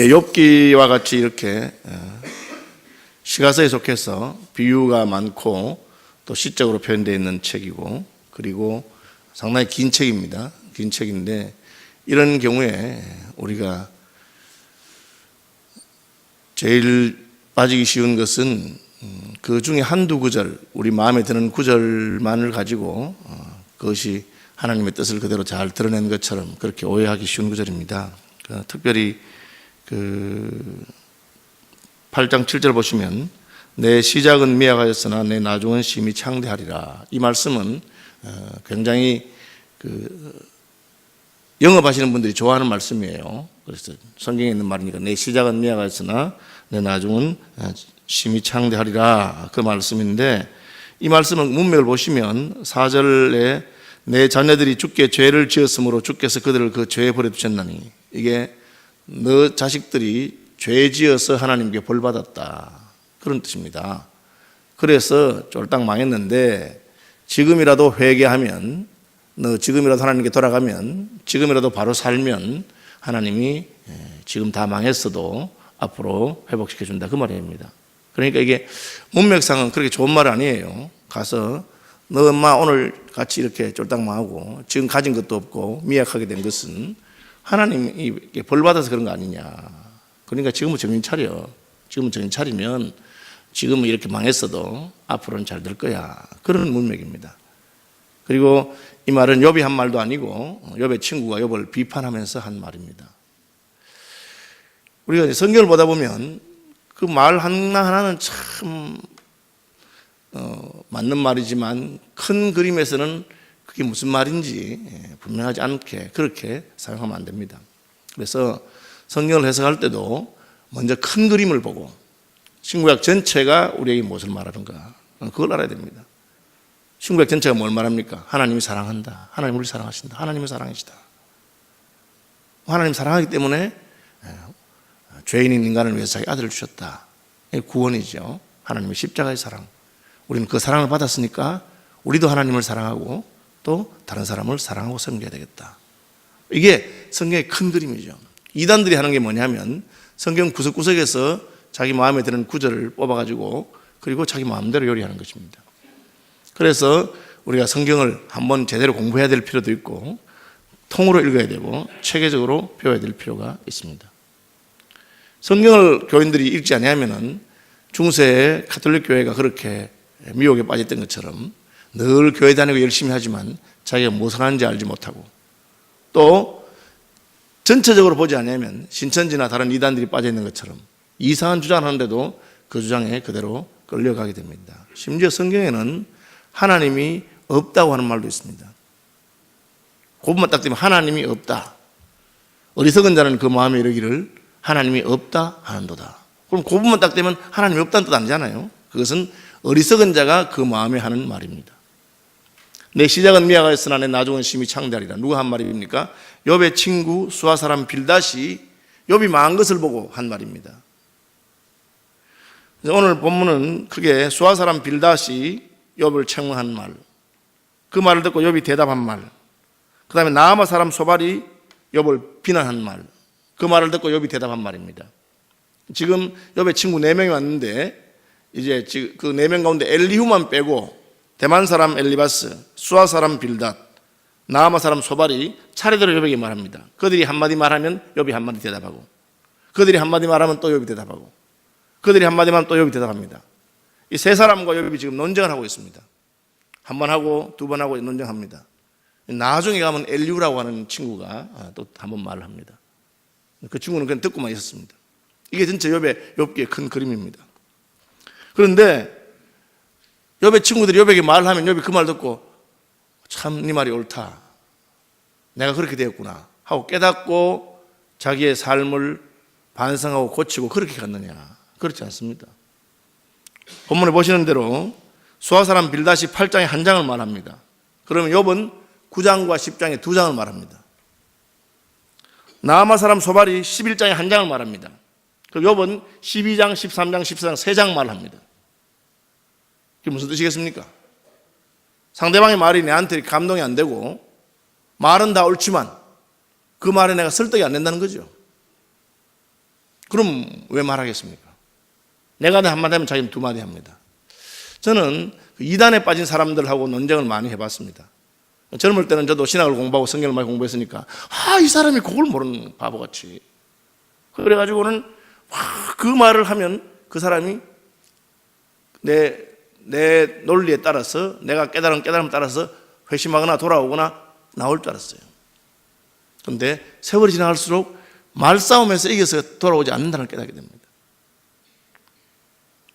욥기와 같이 이렇게 시가서에 속해서 비유가 많고 또 시적으로 표현되어 있는 책이고, 그리고 상당히 긴 책입니다. 긴 책인데, 이런 경우에 우리가 제일 빠지기 쉬운 것은 그 중에 한두 구절, 우리 마음에 드는 구절만을 가지고 그것이 하나님의 뜻을 그대로 잘 드러낸 것처럼 그렇게 오해하기 쉬운 구절입니다. 특별히 그 8장 7절 보시면 내 시작은 미약하였으나 내 나중은 심히 창대하리라. 이 말씀은 굉장히 영업하시는 분들이 좋아하는 말씀이에요. 그래서 성경에 있는 말이니까 내 시작은 미약하였으나 내 나중은 심히 창대하리라, 그 말씀인데, 이 말씀은 문맥을 보시면 4절에 내 자녀들이 주께 죄를 지었으므로 주께서 그들을 그 죄에 버려두셨나니, 이게 너 자식들이 죄 지어서 하나님께 벌 받았다, 그런 뜻입니다. 그래서 쫄딱 망했는데 지금이라도 회개하면, 너 지금이라도 하나님께 돌아가면, 지금이라도 바로 살면 하나님이 지금 다 망했어도 앞으로 회복시켜준다, 그 말입니다. 그러니까 이게 문맥상은 그렇게 좋은 말 아니에요. 가서 너 엄마 오늘 같이 이렇게 쫄딱 망하고 지금 가진 것도 없고 미약하게 된 것은 하나님이 벌 받아서 그런 거 아니냐. 그러니까 지금은 정신 차려. 지금은 정신 차리면 지금은 이렇게 망했어도 앞으로는 잘 될 거야, 그런 문맥입니다. 그리고 이 말은 욥이 한 말도 아니고 욥의 친구가 욥을 비판하면서 한 말입니다. 우리가 성경을 보다 보면 그 말 하나하나는 참 맞는 말이지만 큰 그림에서는 그게 무슨 말인지 분명하지 않게 그렇게 사용하면 안 됩니다. 그래서 성경을 해석할 때도 먼저 큰 그림을 보고 신구약 전체가 우리에게 무엇을 말하는가, 그걸 알아야 됩니다. 신구약 전체가 뭘 말합니까? 하나님이 사랑한다, 하나님 우리를 사랑하신다, 하나님은 사랑이시다. 하나님 사랑하기 때문에 죄인인 인간을 위해서 자기 아들을 주셨다. 이게 구원이죠. 하나님의 십자가의 사랑. 우리는 그 사랑을 받았으니까 우리도 하나님을 사랑하고 또 다른 사람을 사랑하고 섬겨야 되겠다. 이게 성경의 큰 그림이죠. 이단들이 하는 게 뭐냐면 성경 구석구석에서 자기 마음에 드는 구절을 뽑아가지고 그리고 자기 마음대로 요리하는 것입니다. 그래서 우리가 성경을 한번 제대로 공부해야 될 필요도 있고 통으로 읽어야 되고 체계적으로 배워야 될 필요가 있습니다. 성경을 교인들이 읽지 않으면 중세의 가톨릭 교회가 그렇게 미혹에 빠졌던 것처럼 늘 교회 다니고 열심히 하지만 자기가 무엇을 하는지 알지 못하고, 또 전체적으로 보지 않으면 신천지나 다른 이단들이 빠져있는 것처럼 이상한 주장을 하는데도 그 주장에 그대로 끌려가게 됩니다. 심지어 성경에는 하나님이 없다고 하는 말도 있습니다. 그것만 딱 되면 하나님이 없다. 어리석은 자는 그 마음에 이르기를 하나님이 없다 하는도다. 그럼 그 부분만 딱 되면 하나님이 없다는 뜻 아니잖아요. 그것은 어리석은 자가 그 마음에 하는 말입니다. 내 시작은 미약하였으나 내 나중은 심히 창대하리라. 누가 한 말입니까? 욥의 친구 수아 사람 빌닷이 욥이 망한 것을 보고 한 말입니다. 오늘 본문은 크게 수아 사람 빌닷이 욥을 책망한 말, 그 말을 듣고 욥이 대답한 말, 그 다음에 나아마 사람 소발이 욥을 비난한 말, 그 말을 듣고 욥이 대답한 말입니다. 지금 욥의 친구 4명이 왔는데 이제 그 4명 가운데 엘리후만 빼고 대만 사람 엘리바스, 수아 사람 빌닷, 나아마 사람 소발이 차례대로 욥에게 말합니다. 그들이 한마디 말하면 욥이 한마디 대답하고, 그들이 한마디 말하면 또 욥이 대답하고, 그들이 한마디 말하면 또 욥이 대답합니다. 이 세 사람과 욥이 지금 논쟁을 하고 있습니다. 한 번 하고 두 번 하고 논쟁합니다. 나중에 가면 엘리후라고 하는 친구가 또 한 번 말을 합니다. 그 친구는 그냥 듣고만 있었습니다. 이게 전체 욥기의 큰 그림입니다. 그런데 욥의 친구들이 욥에게 말을 하면 욥이 그 말 듣고 참 네 말이 옳다, 내가 그렇게 되었구나 하고 깨닫고 자기의 삶을 반성하고 고치고 그렇게 갔느냐? 그렇지 않습니다. 본문에 보시는 대로 수아 사람 빌닷이 8장에 한 장을 말합니다. 그러면 욥은 9장과 10장에 2장을 말합니다. 나아마 사람 소발이 11장에 한 장을 말합니다. 그리고 욥은 12장, 13장, 14장 3장 말을 합니다. 그게 무슨 뜻이겠습니까? 상대방의 말이 내한테 감동이 안 되고 말은 다 옳지만 그 말에 내가 설득이 안 된다는 거죠. 그럼 왜 말하겠습니까? 내가 한마디 하면 자기는 두 마디 합니다. 저는 이단에 빠진 사람들하고 논쟁을 많이 해봤습니다. 젊을 때는 저도 신학을 공부하고 성경을 많이 공부했으니까 이 사람이 그걸 모르는 바보같이. 그래가지고는 그 말을 하면 그 사람이 내 논리에 따라서 내가 깨달음을 따라서 회심하거나 돌아오거나 나올 줄 알았어요. 그런데 세월이 지나갈수록 말싸움에서 이겨서 돌아오지 않는다는 걸 깨닫게 됩니다.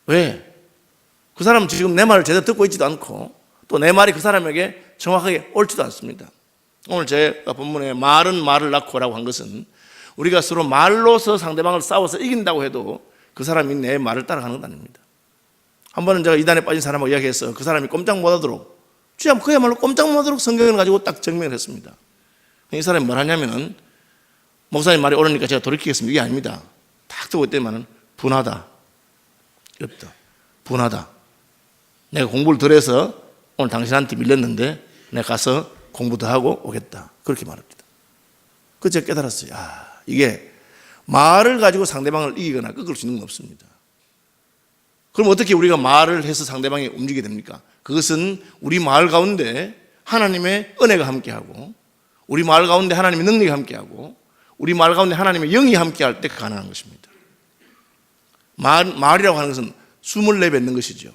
왜? 그 사람은 지금 내 말을 제대로 듣고 있지도 않고 또 내 말이 그 사람에게 정확하게 옳지도 않습니다. 오늘 제가 본문에 말은 말을 낳고라고 한 것은 우리가 서로 말로서 상대방을 싸워서 이긴다고 해도 그 사람이 내 말을 따라가는 건 아닙니다. 한 번은 제가 이단에 빠진 사람하고 이야기해서 그 사람이 꼼짝 못하도록 그야말로 꼼짝 못하도록 성경을 가지고 딱 증명을 했습니다. 이 사람이 뭘 하냐면은 목사님 말이 옳으니까 제가 돌이키겠습니다. 이게 아닙니다. 딱 듣고 있더니만은 분하다. 없다. 분하다. 내가 공부를 덜 해서 오늘 당신한테 밀렸는데 내가 가서 공부 더 하고 오겠다. 그렇게 말합니다. 그래서 제가 깨달았어요. 이게 말을 가지고 상대방을 이기거나 꺾을 수 있는 건 없습니다. 그럼 어떻게 우리가 말을 해서 상대방이 움직이게 됩니까? 그것은 우리 말 가운데 하나님의 은혜가 함께하고 우리 말 가운데 하나님의 능력이 함께하고 우리 말 가운데 하나님의 영이 함께할 때 가능한 것입니다. 말이라고 하는 것은 숨을 내뱉는 것이죠.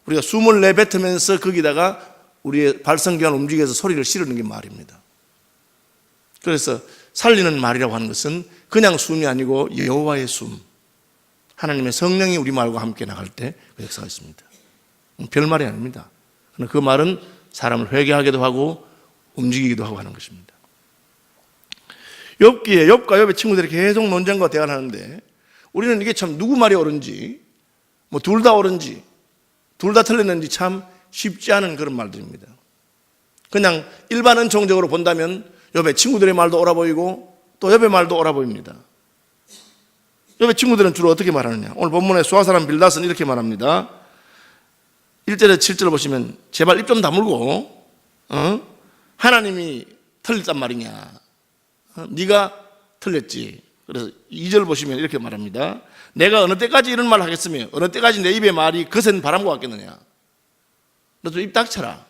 우리가 숨을 내뱉으면서 거기다가 우리의 발성기관을 움직여서 소리를 실으는 게 말입니다. 그래서 살리는 말이라고 하는 것은 그냥 숨이 아니고 여호와의 숨, 하나님의 성령이 우리 말과 함께 나갈 때 그 역사가 있습니다. 별말이 아닙니다. 그 말은 사람을 회개하기도 하고 움직이기도 하고 하는 것입니다. 욥과 욥의 친구들이 계속 논쟁과 대화를 하는데 우리는 이게 참 누구 말이 옳은지 둘 다 옳은지 둘 다 틀렸는지 참 쉽지 않은 그런 말들입니다. 그냥 일반 은총적으로 본다면 욥의 친구들의 말도 옳아 보이고 또 욥의 말도 옳아 보입니다. 욥의 친구들은 주로 어떻게 말하느냐? 오늘 본문에 수하사람 빌닷은 이렇게 말합니다. 1절에 7절 보시면 제발 입 좀 다물고 하나님이 틀렸단 말이냐? 네가 틀렸지. 그래서 2절 보시면 이렇게 말합니다. 내가 어느 때까지 이런 말을 하겠으며 어느 때까지 내 입의 말이 거센 바람과 같겠느냐? 너 좀 입 닥쳐라.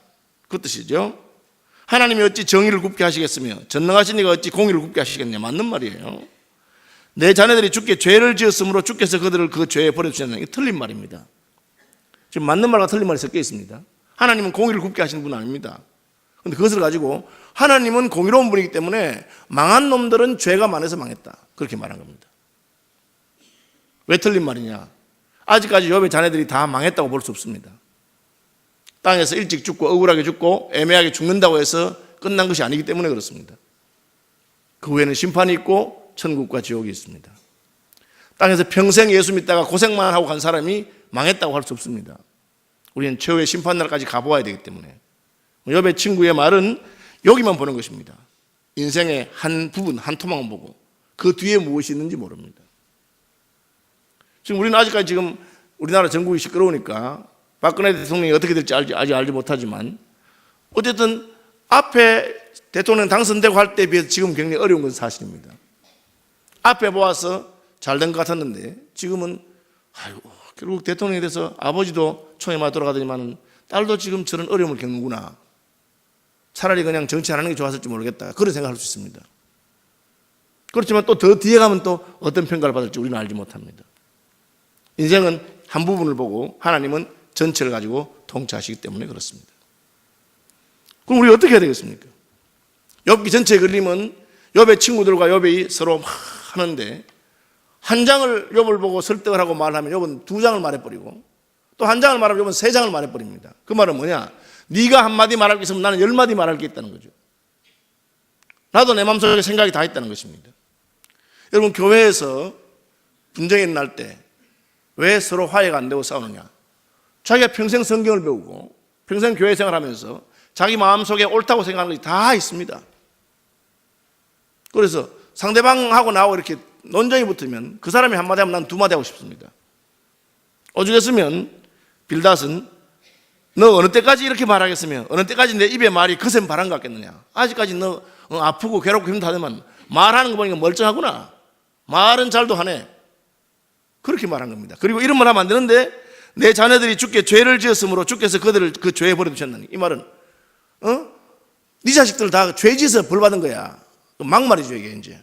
그 뜻이죠. 하나님이 어찌 정의를 굽게 하시겠으며 전능하신 이가 어찌 공의를 굽게 하시겠냐? 맞는 말이에요. 내 자녀들이 주께 죄를 지었으므로 주께서 그들을 그 죄에 버려주셨느냐? 이게 틀린 말입니다. 지금 맞는 말과 틀린 말이 섞여 있습니다. 하나님은 공의를 굽게 하시는 분은 아닙니다. 그런데 그것을 가지고 하나님은 공의로운 분이기 때문에 망한 놈들은 죄가 많아서 망했다. 그렇게 말한 겁니다. 왜 틀린 말이냐? 아직까지 욥의 자녀들이 다 망했다고 볼 수 없습니다. 땅에서 일찍 죽고 억울하게 죽고 애매하게 죽는다고 해서 끝난 것이 아니기 때문에 그렇습니다. 그 후에는 심판이 있고 천국과 지옥이 있습니다. 땅에서 평생 예수 믿다가 고생만 하고 간 사람이 망했다고 할 수 없습니다. 우리는 최후의 심판날까지 가보아야 되기 때문에 욥의 친구의 말은 여기만 보는 것입니다. 인생의 한 부분, 한 토막만 보고 그 뒤에 무엇이 있는지 모릅니다. 지금 우리는 아직까지 지금 우리나라 전국이 시끄러우니까 박근혜 대통령이 어떻게 될지 아직 알지 못하지만 어쨌든 앞에 대통령 당선되고 할 때에 비해서 지금 굉장히 어려운 건 사실입니다. 앞에 보아서 잘 된 것 같았는데 지금은 결국 대통령이 돼서 아버지도 총에 맞아 돌아가더니만 딸도 지금 저런 어려움을 겪는구나. 차라리 그냥 정치 안 하는 게 좋았을지 모르겠다. 그런 생각할 수 있습니다. 그렇지만 또 더 뒤에 가면 또 어떤 평가를 받을지 우리는 알지 못합니다. 인생은 한 부분을 보고 하나님은 전체를 가지고 통치하시기 때문에 그렇습니다. 그럼 우리 어떻게 해야 되겠습니까? 욥기 전체의 그림은 욥의 친구들과 욥이 서로 막 하는데 한 장을 욥을 보고 설득을 하고 말하면 욥은 두 장을 말해버리고 또 한 장을 말하면 욥은 세 장을 말해버립니다. 그 말은 뭐냐? 네가 한마디 말할 게 있으면 나는 10마디 말할 게 있다는 거죠. 나도 내 마음속에 생각이 다 있다는 것입니다. 여러분, 교회에서 분쟁이 일어날 때 왜 서로 화해가 안 되고 싸우느냐? 자기가 평생 성경을 배우고 평생 교회 생활하면서 자기 마음속에 옳다고 생각하는 것이 다 있습니다. 그래서 상대방하고 나하고 이렇게 논쟁이 붙으면 그 사람이 한마디 하면 난 두 마디 하고 싶습니다. 오죽했으면 빌닷은 너 어느 때까지 이렇게 말하겠으며 어느 때까지 내 입에 말이 거센 바람 같겠느냐? 아직까지 너 아프고 괴롭고 힘들다더만 말하는 거 보니까 멀쩡하구나. 말은 잘도 하네. 그렇게 말한 겁니다. 그리고 이런 말 하면 안 되는데 내 자녀들이 주께 죄를 지었으므로 주께서 그들을 그 죄에 버려두셨나니. 이 말은 네 자식들 다 죄 지어서 벌 받은 거야. 막말이죠 이게 이제.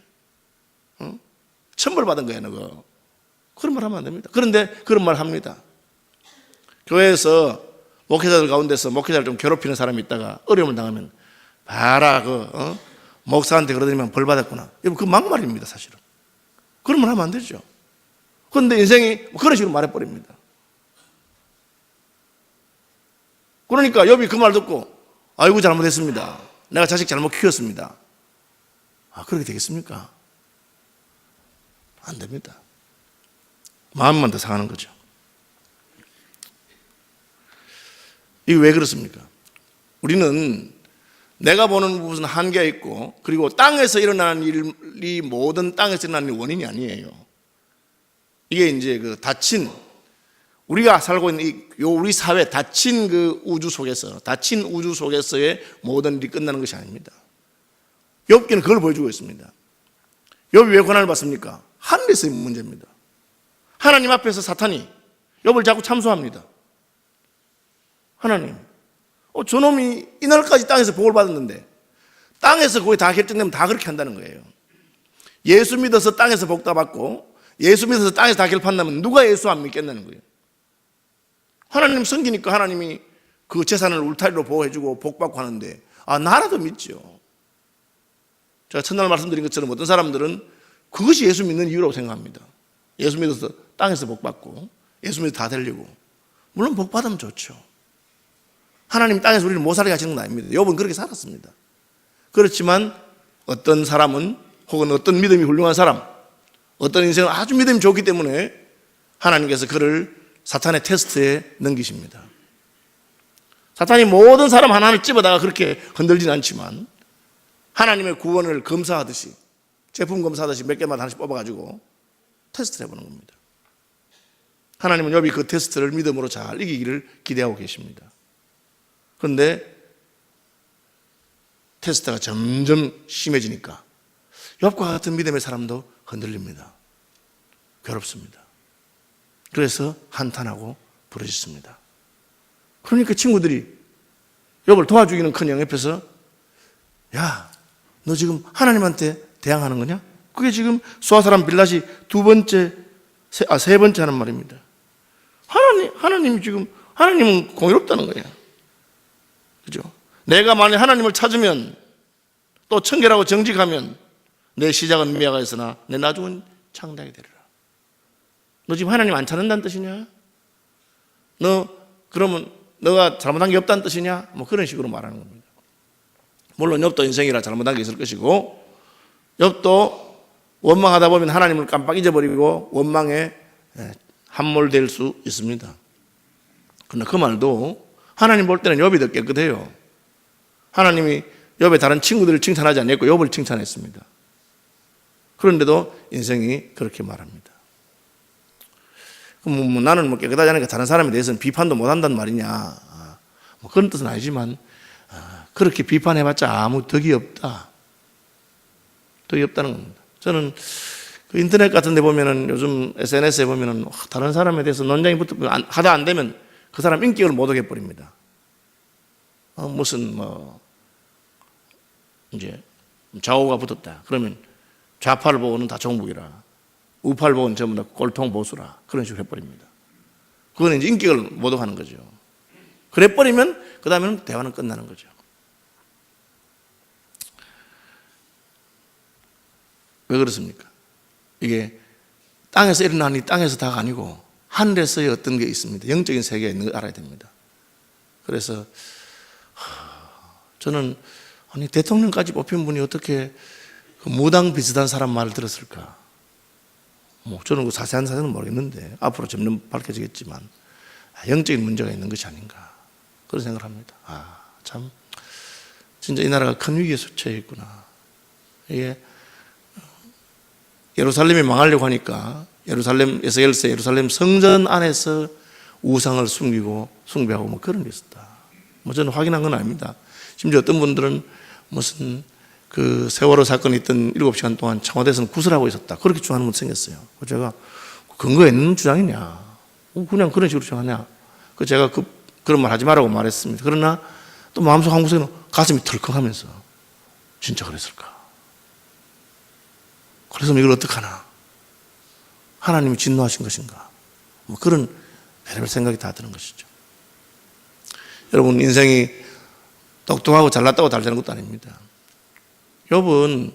천벌 받은 거야 너거. 그런 말 하면 안 됩니다. 그런데 그런 말 합니다. 교회에서 목회자들 가운데서 목회자를 좀 괴롭히는 사람이 있다가 어려움을 당하면 봐라 목사한테 그러더니만 벌 받았구나. 여러분 그 막말입니다 사실은. 그런 말 하면 안 되죠. 그런데 인생이 그런 식으로 말해버립니다. 그러니까 욥이 그 말 듣고 아이고 잘못했습니다. 내가 자식 잘못 키웠습니다. 그렇게 되겠습니까? 안 됩니다. 마음만 더 상하는 거죠. 이게 왜 그렇습니까? 우리는 내가 보는 무슨 한계가 있고 그리고 땅에서 일어나는 일이 모든 땅에서 일어나는 원인이 아니에요. 이게 이제 그 닫힌 우리가 살고 있는 우리 사회 닫힌 그 우주 속에서의 모든 일이 끝나는 것이 아닙니다. 욥기는 그걸 보여주고 있습니다. 욥이 왜 고난을 받습니까? 하늘에서의 문제입니다. 하나님 앞에서 사탄이 욥을 자꾸 참소합니다. 하나님, 저놈이 이날까지 땅에서 복을 받았는데 땅에서 거의 다 결정되면 다 그렇게 한다는 거예요. 예수 믿어서 땅에서 복 다 받고 예수 믿어서 땅에서 다 결판나면 누가 예수 안 믿겠다는 거예요. 하나님 섬기니까 하나님이 그 재산을 울타리로 보호해주고 복받고 하는데 나라도 믿죠. 제가 첫날 말씀드린 것처럼 어떤 사람들은 그것이 예수 믿는 이유라고 생각합니다. 예수 믿어서 땅에서 복받고 예수 믿어서 다 되려고. 물론 복받으면 좋죠. 하나님 땅에서 우리를 못 살게 하시는 건 아닙니다. 욥은 그렇게 살았습니다. 그렇지만 어떤 사람은 혹은 어떤 믿음이 훌륭한 사람, 어떤 인생은 아주 믿음이 좋기 때문에 하나님께서 그를 사탄의 테스트에 넘기십니다. 사탄이 모든 사람 하나를 집어다가 그렇게 흔들지는 않지만 하나님의 구원을 검사하듯이 제품 검사하듯이 몇 개마다 하나씩 뽑아가지고 테스트를 해보는 겁니다. 하나님은 욥이 그 테스트를 믿음으로 잘 이기기를 기대하고 계십니다. 그런데 테스트가 점점 심해지니까 욥과 같은 믿음의 사람도 흔들립니다. 괴롭습니다. 그래서 한탄하고 부르짖습니다. 그러니까 친구들이 욥을 도와주기는 커녕 옆에서 야, 너 지금 하나님한테 대항하는 거냐? 그게 지금 수아사람 빌닷이 세 번째 하는 말입니다. 하나님은 공의롭다는 거예요. 그죠? 내가 만약 하나님을 찾으면 또 청결하고 정직하면 내 시작은 미화가 있으나 내 나중은 창대하게 되리라. 너 지금 하나님 안 찾는다는 뜻이냐? 그러면 너가 잘못한 게 없다는 뜻이냐? 그런 식으로 말하는 겁니다. 물론 욥도 인생이라 잘못한 게 있을 것이고 욥도 원망하다 보면 하나님을 깜빡 잊어버리고 원망에 함몰될 수 있습니다. 그러나 그 말도 하나님 볼 때는 욥이 더 깨끗해요. 하나님이 욥의 다른 친구들을 칭찬하지 않았고 욥을 칭찬했습니다. 그런데도 인생이 그렇게 말합니다. 그럼 나는 깨끗하지 않으니까 다른 사람에 대해서는 비판도 못한다는 말이냐? 그런 뜻은 아니지만 그렇게 비판해봤자 아무 덕이 없다. 덕이 없다는 겁니다. 저는 그 인터넷 같은 데 보면은 요즘 SNS에 보면은 다른 사람에 대해서 논쟁이 붙으면 하다 안 되면 그 사람 인격을 못 오게 버립니다. 무슨 이제 좌우가 붙었다. 그러면 좌파를 보고는 다 종북이라, 우파를 보고는 전부 다 꼴통 보수라. 그런 식으로 해버립니다. 그거는 이제 인격을 못 오게 하는 거죠. 그래 버리면 그 다음에는 대화는 끝나는 거죠. 왜 그렇습니까? 이게 땅에서 일어나니 땅에서 다가 아니고 하늘에서의 어떤 게 있습니다. 영적인 세계가 있는 걸 알아야 됩니다. 그래서 저는 대통령까지 뽑힌 분이 어떻게 그 무당 비슷한 사람 말을 들었을까? 저는 그 자세한 사정은 모르겠는데 앞으로 점점 밝혀지겠지만 영적인 문제가 있는 것이 아닌가 그런 생각을 합니다. 참 진짜 이 나라가 큰 위기에 처해 있구나. 이게 예루살렘이 망하려고 하니까 에스겔서 예루살렘 성전 안에서 우상을 숨기고 숭배하고 그런 게 있었다. 저는 확인한 건 아닙니다. 심지어 어떤 분들은 무슨 그 세월호 사건이 있던 7시간 동안 청와대에서는 구슬하고 있었다. 그렇게 주장하는 분 생겼어요. 제가 근거에 있는 주장이냐? 그냥 그런 식으로 주장하냐? 제가 그런 말 하지 말라고 말했습니다. 그러나 또 마음속 한구석에는 가슴이 덜컥하면서 진짜 그랬을까? 그래서 이걸 어떡하나? 하나님이 진노하신 것인가? 그런 별의별 생각이 다 드는 것이죠. 여러분, 인생이 똑똑하고 잘났다고 잘 되는 것도 아닙니다. 욥은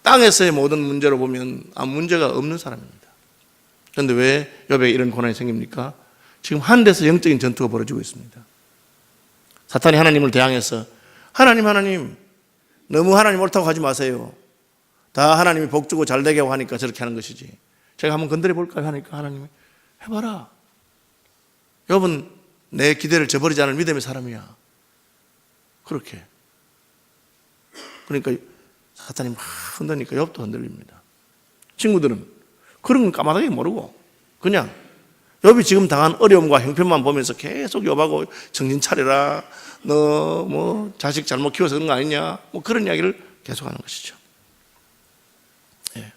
땅에서의 모든 문제로 보면 아무 문제가 없는 사람입니다. 그런데 왜 욥에게 이런 고난이 생깁니까? 지금 하늘에서 영적인 전투가 벌어지고 있습니다. 사탄이 하나님을 대항해서 하나님 너무 하나님 옳다고 하지 마세요. 다 하나님이 복 주고 잘 되게 하고 하니까 저렇게 하는 것이지. 제가 한번 건드려 볼까요? 하니까 하나님이 해봐라. 욥은 내 기대를 저버리지 않을 믿음의 사람이야. 그렇게. 그러니까 사탄이 막 흔드니까 욥도 흔들립니다. 친구들은 그런 건 까마득하게 모르고 그냥 욥이 지금 당한 어려움과 형편만 보면서 계속 욥하고 정신 차려라. 너 자식 잘못 키워서 그런 거 아니냐. 그런 이야기를 계속하는 것이죠. 예.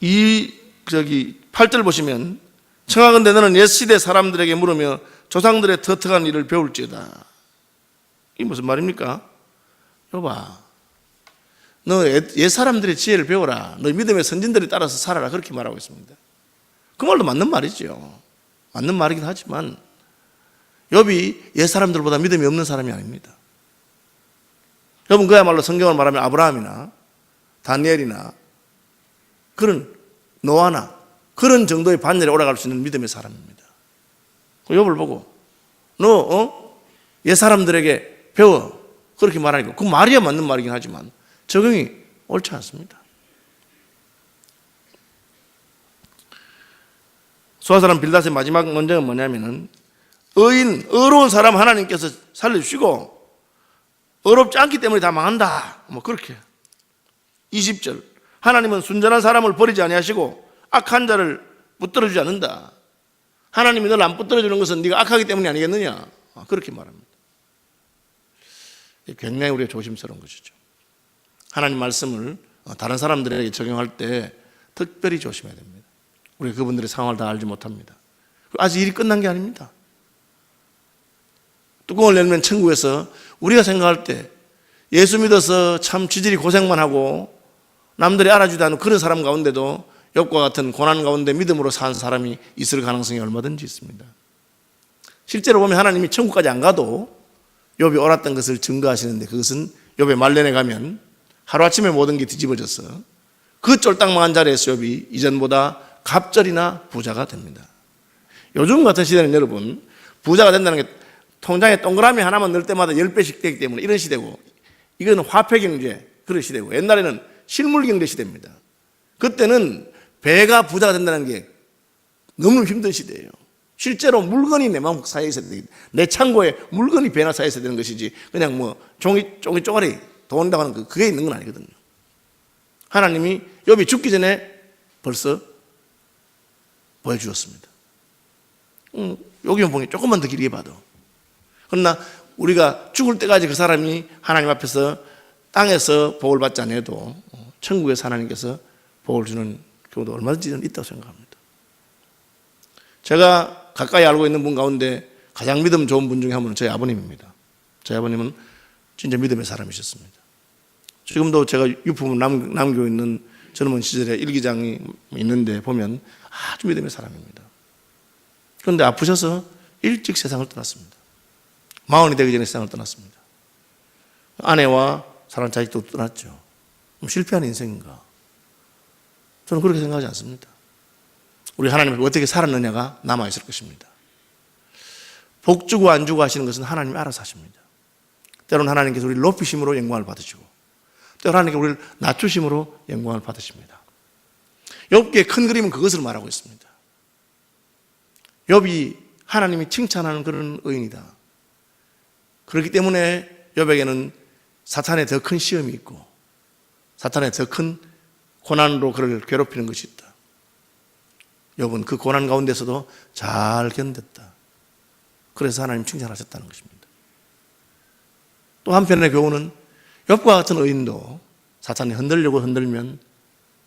이 8절 보시면 청하건대 너는 옛 시대 사람들에게 물으며 조상들의 터득한 일을 배울지어다. 이게 무슨 말입니까? 욥아, 너 옛 사람들의 지혜를 배워라. 너 믿음의 선진들에 따라서 살아라. 그렇게 말하고 있습니다. 그 말도 맞는 말이죠. 맞는 말이긴 하지만 욥이 옛 사람들보다 믿음이 없는 사람이 아닙니다. 욥은 그야말로 성경을 말하면 아브라함이나 다니엘이나 그런 노아나 그런 정도의 반열에 올라갈 수 있는 믿음의 사람입니다. 욥을 보고 너 옛 사람들에게 배워. 그렇게 말하니까 그 말이야 맞는 말이긴 하지만 적용이 옳지 않습니다. 수하사람 빌닷의 마지막 논쟁은 뭐냐면은 의로운 사람 하나님께서 살려주시고 의롭지 않기 때문에 다 망한다. 그렇게 20절 하나님은 순전한 사람을 버리지 아니하시고 악한 자를 붙들어주지 않는다. 하나님이 너를 안 붙들어주는 것은 네가 악하기 때문이 아니겠느냐. 그렇게 말합니다. 굉장히 우리가 조심스러운 것이죠. 하나님 말씀을 다른 사람들에게 적용할 때 특별히 조심해야 됩니다. 우리가 그분들의 상황을 다 알지 못합니다. 아직 일이 끝난 게 아닙니다. 뚜껑을 열면 천국에서 우리가 생각할 때 예수 믿어서 참 지질이 고생만 하고 남들이 알아주지 않는 그런 사람 가운데도 욥과 같은 고난 가운데 믿음으로 산 사람이 있을 가능성이 얼마든지 있습니다. 실제로 보면 하나님이 천국까지 안 가도 욥이 옳았던 것을 증거하시는데 그것은 욥의 말년에 가면 하루아침에 모든 게 뒤집어져서 그 쫄딱망한 자리에서 욥이 이전보다 갑절이나 부자가 됩니다. 요즘 같은 시대는 여러분 부자가 된다는 게 통장에 동그라미 하나만 넣을 때마다 10배씩 되기 때문에 이런 시대고 이건 화폐경제 그런 시대고 옛날에는 실물경제 시대입니다. 그때는 배가 부자가 된다는 게 너무 힘든 시대예요. 실제로 물건이 내 마음 사이에 있어야 되기 내 창고에 물건이 배나 사이에 있어야 되는 것이지 그냥 종이 쪼가리 돈이라고 하는 그게 있는 건 아니거든요. 하나님이 욥이 죽기 전에 벌써 보여주었습니다. 여기만 보니 조금만 더 길게 봐도 그러나 우리가 죽을 때까지 그 사람이 하나님 앞에서 땅에서 복을 받지 않아도 천국에서 하나님께서 복을 주는 경우도 얼마든지 있다고 생각합니다. 제가 가까이 알고 있는 분 가운데 가장 믿음 좋은 분 중에 한 분은 저희 아버님입니다. 저희 아버님은 진짜 믿음의 사람이셨습니다. 지금도 제가 유품을 남기고 있는 젊은 시절에 일기장이 있는데 보면 아주 믿음의 사람입니다. 그런데 아프셔서 일찍 세상을 떠났습니다. 40이 되기 전에 세상을 떠났습니다. 아내와 사랑하는 자식도 떠났죠. 실패한 인생인가? 저는 그렇게 생각하지 않습니다. 우리 하나님이 어떻게 살았느냐가 남아있을 것입니다. 복 주고 안 주고 하시는 것은 하나님이 알아서 하십니다. 때로는 하나님께서 우리를 높이심으로 영광을 받으시고 때로는 하나님께서 우리를 낮추심으로 영광을 받으십니다. 욥기의 큰 그림은 그것을 말하고 있습니다. 욥이 하나님이 칭찬하는 그런 의인이다. 그렇기 때문에 욥에게는 사탄의 더 큰 시험이 있고 사탄의 더 큰 고난으로 그를 괴롭히는 것이 있다. 욥은 그 고난 가운데서도 잘 견뎠다. 그래서 하나님 칭찬하셨다는 것입니다. 또 한편의 교훈은 욥과 같은 의인도 사탄이 흔들려고 흔들면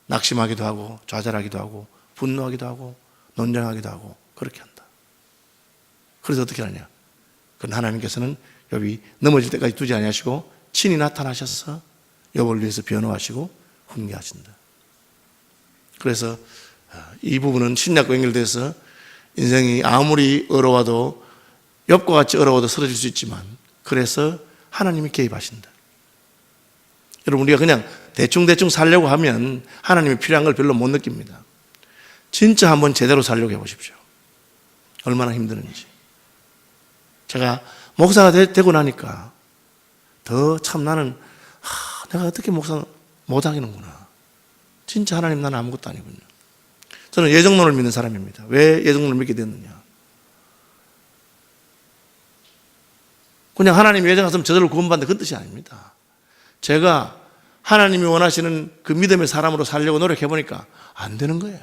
낙심하기도 하고 좌절하기도 하고 분노하기도 하고 논쟁하기도 하고 그렇게 한다. 그래서 어떻게 하느냐? 그건 하나님께서는 욥이 넘어질 때까지 두지 아니하시고 친히 나타나셔서 욥을 위해서 변호하시고 훈계하신다. 그래서 이 부분은 신약과 연결돼서 인생이 아무리 어려워도 욥과 같이 어려워도 쓰러질 수 있지만 그래서 하나님이 개입하신다. 여러분 우리가 그냥 대충 살려고 하면 하나님이 필요한 걸 별로 못 느낍니다. 진짜 한번 제대로 살려고 해보십시오. 얼마나 힘드는지. 제가 목사가 되고 나니까 더 참 나는 내가 어떻게 목사 못하겠는구나. 진짜 하나님 나는 아무것도 아니군요. 저는 예정론을 믿는 사람입니다. 왜 예정론을 믿게 됐느냐? 그냥 하나님이 예정하시면 저절로 구원받는다 그 뜻이 아닙니다. 제가 하나님이 원하시는 그 믿음의 사람으로 살려고 노력해보니까 안 되는 거예요.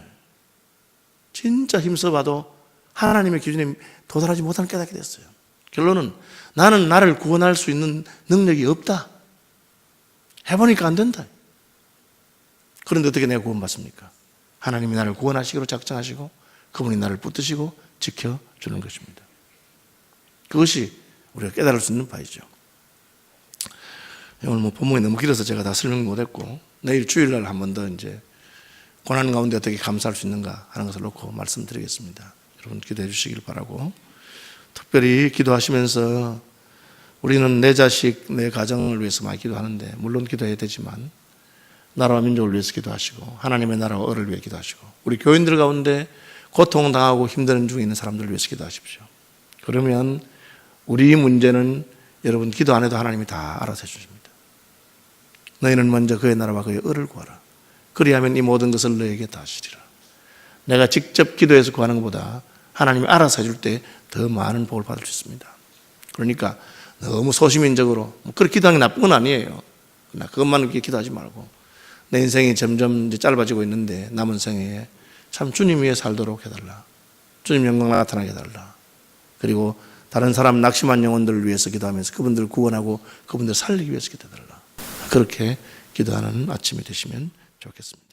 진짜 힘써봐도 하나님의 기준에 도달하지 못하는 깨닫게 됐어요. 결론은 나는 나를 구원할 수 있는 능력이 없다. 해보니까 안 된다. 그런데 어떻게 내가 구원받습니까? 하나님이 나를 구원하시기로 작정하시고 그분이 나를 붙드시고 지켜주는 것입니다. 그것이 우리가 깨달을 수 있는 바이죠. 오늘 본문이 너무 길어서 제가 다 설명 못했고 내일 주일날 한 번 더 이제 고난 가운데 어떻게 감사할 수 있는가 하는 것을 놓고 말씀드리겠습니다. 여러분 기도해 주시길 바라고, 특별히 기도하시면서 우리는 내 자식, 내 가정을 위해서 많이 기도하는데 물론 기도해야 되지만 나라와 민족을 위해서 기도하시고 하나님의 나라와 을을 위해 기도하시고 우리 교인들 가운데 고통당하고 힘든 중에 있는 사람들을 위해서 기도하십시오. 그러면 우리 문제는 여러분 기도 안 해도 하나님이 다 알아서 해주십니다. 너희는 먼저 그의 나라와 그의 을을 구하라. 그리하면 이 모든 것을 너에게 다 하시리라. 내가 직접 기도해서 구하는 것보다 하나님이 알아서 해줄 때 더 많은 복을 받을 수 있습니다. 그러니까 너무 소시민적으로 그렇게 기도하는 게 나쁜 건 아니에요. 그러나 그것만 그렇게 기도하지 말고 내 인생이 점점 이제 짧아지고 있는데 남은 생에 참 주님 위해 살도록 해달라. 주님 영광 나타나게 해달라. 그리고 다른 사람 낙심한 영혼들을 위해서 기도하면서 그분들을 구원하고 그분들을 살리기 위해서 기도해달라. 그렇게 기도하는 아침이 되시면 좋겠습니다.